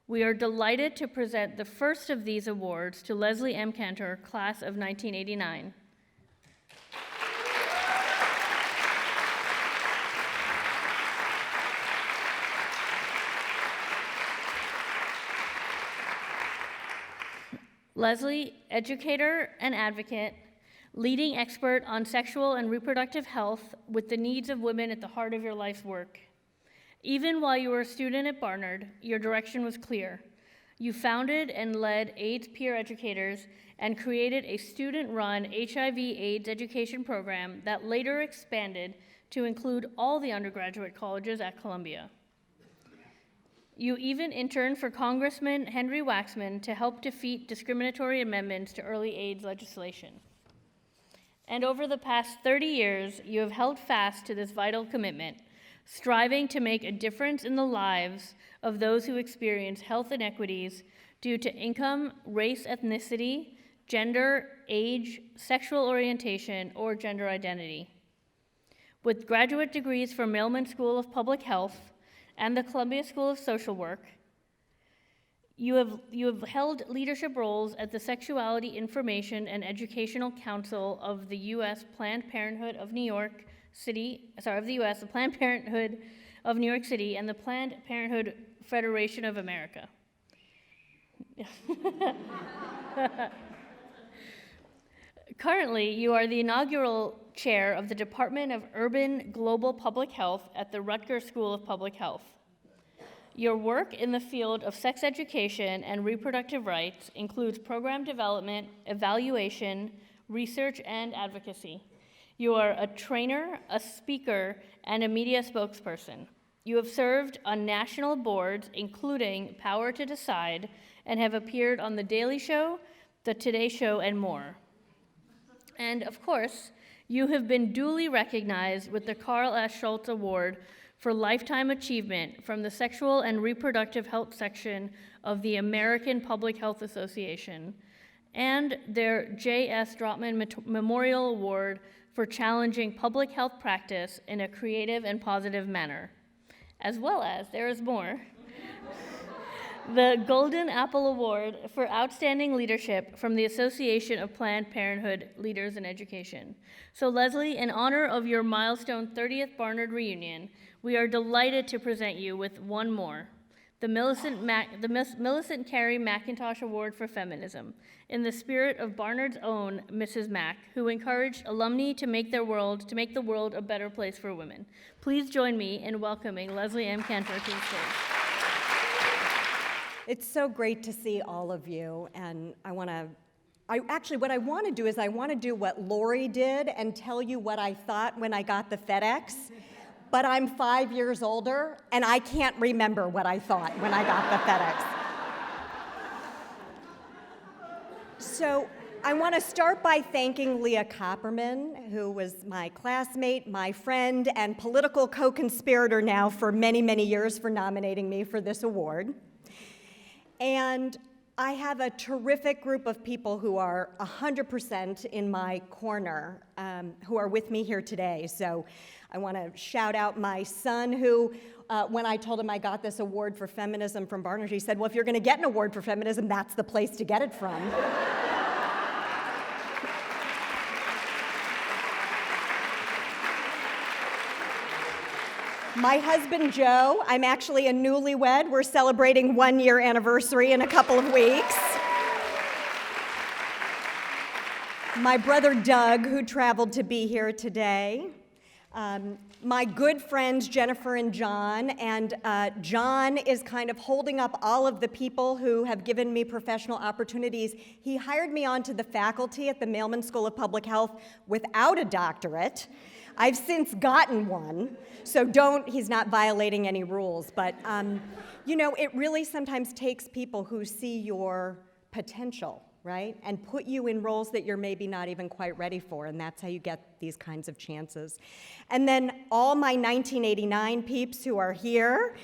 We are delighted to present the first of these awards to Leslie M. Kantor, class of 1989. Leslie, educator and advocate, leading expert on sexual and reproductive health with the needs of women at the heart of your life's work. Even while you were a student at Barnard, your direction was clear. You founded and led AIDS peer educators and created a student-run HIV/AIDS education program that later expanded to include all the undergraduate colleges at Columbia. You even interned for Congressman Henry Waxman to help defeat discriminatory amendments to early AIDS legislation. And over the past 30 years, you have held fast to this vital commitment, striving to make a difference in the lives of those who experience health inequities due to income, race, ethnicity, gender, age, sexual orientation, or gender identity. With graduate degrees from Mailman School of Public Health and the Columbia School of Social Work, you have held leadership roles at the Sexuality Information and Educational Council of the U.S. Planned Parenthood of New York City, the Planned Parenthood of New York City, and the Planned Parenthood Federation of America. Currently, you are the inaugural chair of the Department of Urban Global Public Health at the Rutgers School of Public Health. Your work in the field of sex education and reproductive rights includes program development, evaluation, research, and advocacy. You are a trainer, a speaker, and a media spokesperson. You have served on national boards, including Power to Decide, and have appeared on The Daily Show, The Today Show, and more. And of course, you have been duly recognized with the Carl S. Schultz Award for Lifetime Achievement from the Sexual and Reproductive Health section of the American Public Health Association, and their J.S. Drotman Memorial Award for challenging public health practice in a creative and positive manner. As well as, there is more, the Golden Apple Award for Outstanding Leadership from the Association of Planned Parenthood Leaders in Education. So Leslie, in honor of your milestone 30th Barnard reunion, we are delighted to present you with one more, the Millicent Carey McIntosh Award for Feminism, in the spirit of Barnard's own Mrs. Mack, who encouraged alumni to make the world a better place for women. Please join me in welcoming Leslie M. Kantor to the stage. It's so great to see all of you, and what I want to do is I want to do what Lori did and tell you what I thought when I got the FedEx, but I'm 5 years older, and I can't remember what I thought when I got the FedEx. So I want to start by thanking Leah Copperman, who was my classmate, my friend, and political co-conspirator now for many, many years, for nominating me for this award. And I have a terrific group of people who are 100% in my corner, who are with me here today. So I want to shout out my son, who, when I told him I got this award for feminism from Barnard, he said, well, if you're going to get an award for feminism, that's the place to get it from. My husband, Joe, I'm actually a newlywed. We're celebrating 1-year anniversary in a couple of weeks. My brother, Doug, who traveled to be here today. My good friends, Jennifer and John. And John is kind of holding up all of the people who have given me professional opportunities. He hired me onto the faculty at the Mailman School of Public Health without a doctorate. I've since gotten one, so he's not violating any rules, but it really sometimes takes people who see your potential, right, and put you in roles that you're maybe not even quite ready for, and that's how you get these kinds of chances. And then all my 1989 peeps who are here,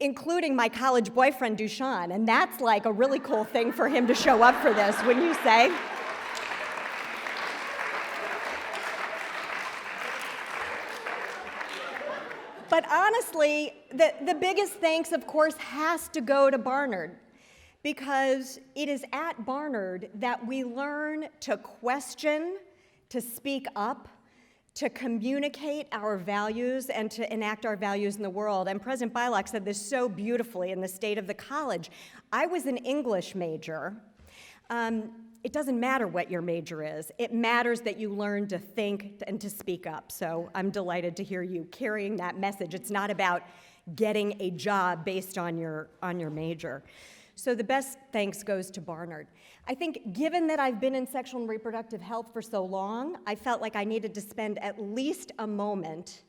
including my college boyfriend, Dushan, and that's like a really cool thing for him to show up for this, wouldn't you say? But honestly, the biggest thanks, of course, has to go to Barnard, because it is at Barnard that we learn to question, to speak up, to communicate our values, and to enact our values in the world. And President Bylock said this so beautifully in the State of the College. I was an English major. It doesn't matter what your major is. It matters that you learn to think and to speak up. So I'm delighted to hear you carrying that message. It's not about getting a job based on your major. So the best thanks goes to Barnard. I think given that I've been in sexual and reproductive health for so long, I felt like I needed to spend at least a moment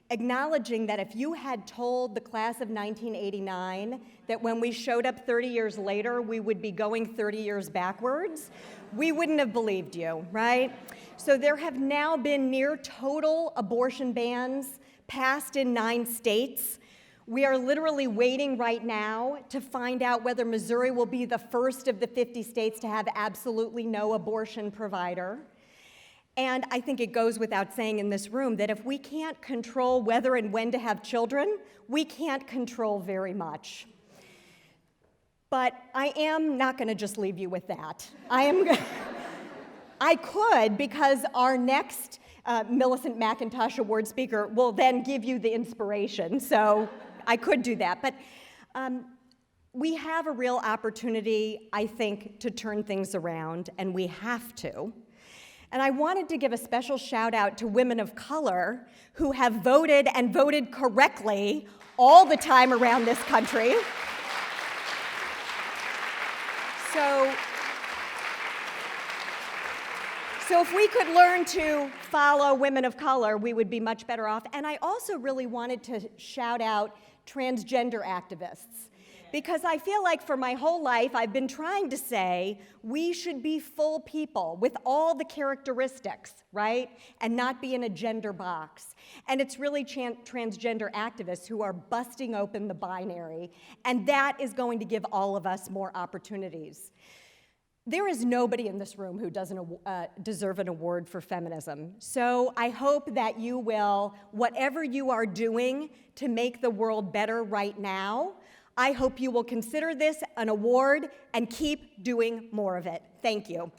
acknowledging that if you had told the class of 1989 that when we showed up 30 years later, we would be going 30 years backwards, we wouldn't have believed you, right? So there have now been near total abortion bans passed in 9 states. We are literally waiting right now to find out whether Missouri will be the first of the 50 states to have absolutely no abortion provider. And I think it goes without saying in this room that if we can't control whether and when to have children, we can't control very much. But I am not going to just leave you with that. I could, because our next Millicent McIntosh Award speaker will then give you the inspiration. So I could do that. But we have a real opportunity, I think, to turn things around, and we have to. And I wanted to give a special shout out to women of color who have voted and voted correctly all the time around this country. So if we could learn to follow women of color, we would be much better off. And I also really wanted to shout out transgender activists, because I feel like for my whole life I've been trying to say we should be full people with all the characteristics, right? And not be in a gender box. And it's really transgender activists who are busting open the binary, and that is going to give all of us more opportunities. There is nobody in this room who doesn't deserve an award for feminism. So I hope that you will, whatever you are doing to make the world better right now, I hope you will consider this an award and keep doing more of it. Thank you.